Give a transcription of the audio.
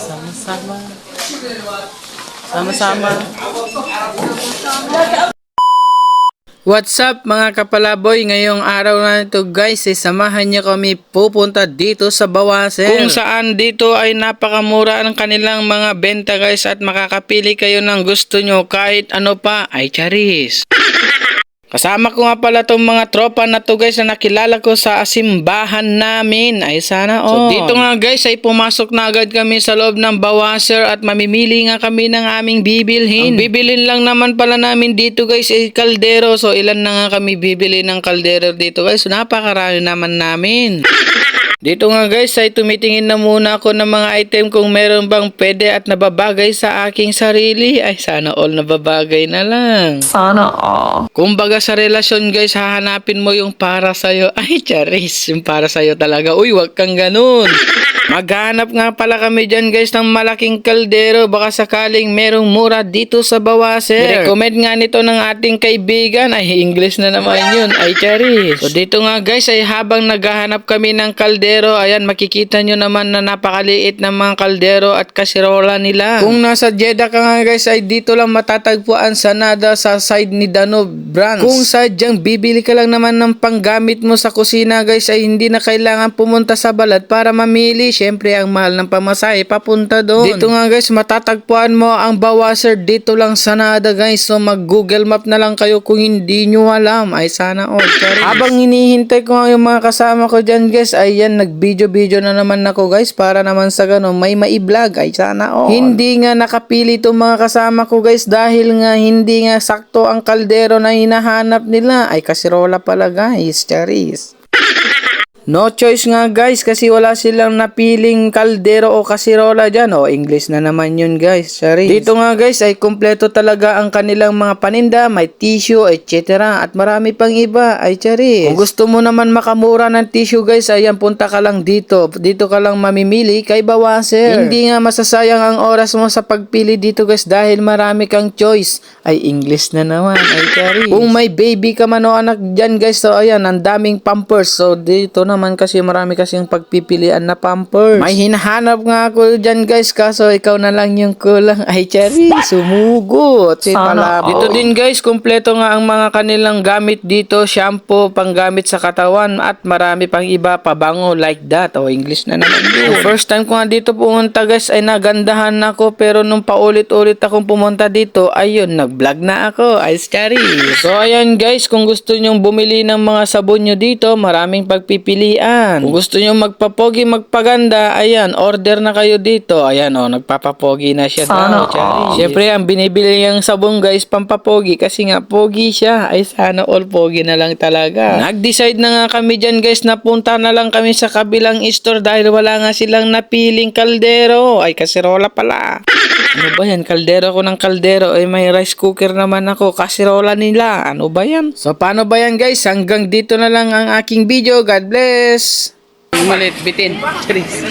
Sama-sama. Sama-sama. What's up mga kapalaboy? Ngayong araw na ito guys, samahan niyo kami pupunta dito sa Bawaser. Kung saan dito ay napakamura ang kanilang mga benta guys at makakapili kayo ng gusto nyo kahit ano pa ay charis. Kasama ko nga pala tong mga tropa na to guys na nakilala ko sa simbahan namin. Ay sana all. So dito nga guys ay pumasok na agad kami sa loob ng Bawaser at mamimili nga kami ng aming bibilhin. Ang bibilhin lang naman pala namin dito guys ay kaldero. So ilan na nga kami bibili ng kaldero dito guys. So, napakarami naman namin. Dito nga guys ay tumitingin na muna ako ng mga item kung meron bang pwede at nababagay sa aking sarili. Ay sana all nababagay na lang. Sana all. Kumbaga sa relasyon guys, hahanapin mo yung para sa'yo. Ay charis, yung para sa'yo talaga. Uy, wag kang ganun. Maghanap nga pala kami dyan guys ng malaking kaldero. Baka sakaling merong mura dito sa Bawaser. Recommend nga nito ng ating kaibigan. Ay, English na naman yun. Ay charis. So dito nga guys ay habang naghahanap kami ng kaldero, ayan makikita nyo naman na napakaliit ng mga kaldero at kasirola nila. Kung nasa Jeddah ka nga guys ay dito lang matatagpuan sa Nada sa side ni Danube branch. Kung sadyang bibili ka lang naman ng panggamit mo sa kusina guys ay hindi na kailangan pumunta sa Balad para mamili. Syempre ang mahal ng pamasahe papunta doon. Dito nga guys matatagpuan mo ang Bawaser dito lang sa Nada guys. So mag Google Map na lang kayo kung hindi nyo alam. Ay sana all. Habang hinihintay ko nga yung mga kasama ko dyan guys ay yan nag-video na naman ako guys para naman sa ganun may mai-vlog. Ay sana all. Hindi nga nakapili itong mga kasama ko guys dahil nga hindi nga sakto ang kaldero na hinahanap nila. Ay kasirola pala guys. Charis. No choice nga guys kasi wala silang napiling kaldero o kasirola dyan. O English na naman yun guys. Sorry. Dito nga guys ay kumpleto talaga ang kanilang mga paninda. May tissue etc. At marami pang iba. Ay charis. Kung gusto mo naman makamura ng tissue guys ayan punta ka lang dito. Dito ka lang mamimili kay Bawaser. Hindi nga masasayang ang oras mo sa pagpili dito guys dahil marami kang choice. Ay English na naman. Ay charis. Kung may baby ka man o anak dyan guys so ayan ang daming pampers. So dito naman kasi marami kasing pagpipilian na pampers. May hinahanap nga ako dyan guys kaso ikaw na lang yung kulang. Ay charis, sumugot. Dito din guys, kumpleto nga ang mga kanilang gamit dito. Shampoo, panggamit sa katawan at marami pang iba pabango like that. O English na naman yun. First time ko nga dito pumunta guys ay nagandahan ako pero nung paulit-ulit akong pumunta dito ayun, nag-vlog na ako. Ay charis. So ayan guys, kung gusto nyong bumili ng mga sabon nyo dito, maraming pagpipili. Kung gusto nyo magpapogi, magpaganda, ayan, order na kayo dito. Ayan, o, nagpapapogi na siya daw. Siyempre, ang binibili yung sabon guys, pampapogi, kasi nga, pogi siya. Ay, sana all pogi na lang talaga. Nag-decide na nga kami dyan guys, na punta na lang kami sa kabilang store dahil wala nga silang napiling kaldero. Ay, kasirola pala. Ano ba yan? Kaldero ko ng kaldero. Ay, may rice cooker naman ako. Kasirola nila. Ano ba yan? So, paano ba yan guys? Hanggang dito na lang ang aking video. God bless! Malit, bitin. Charis.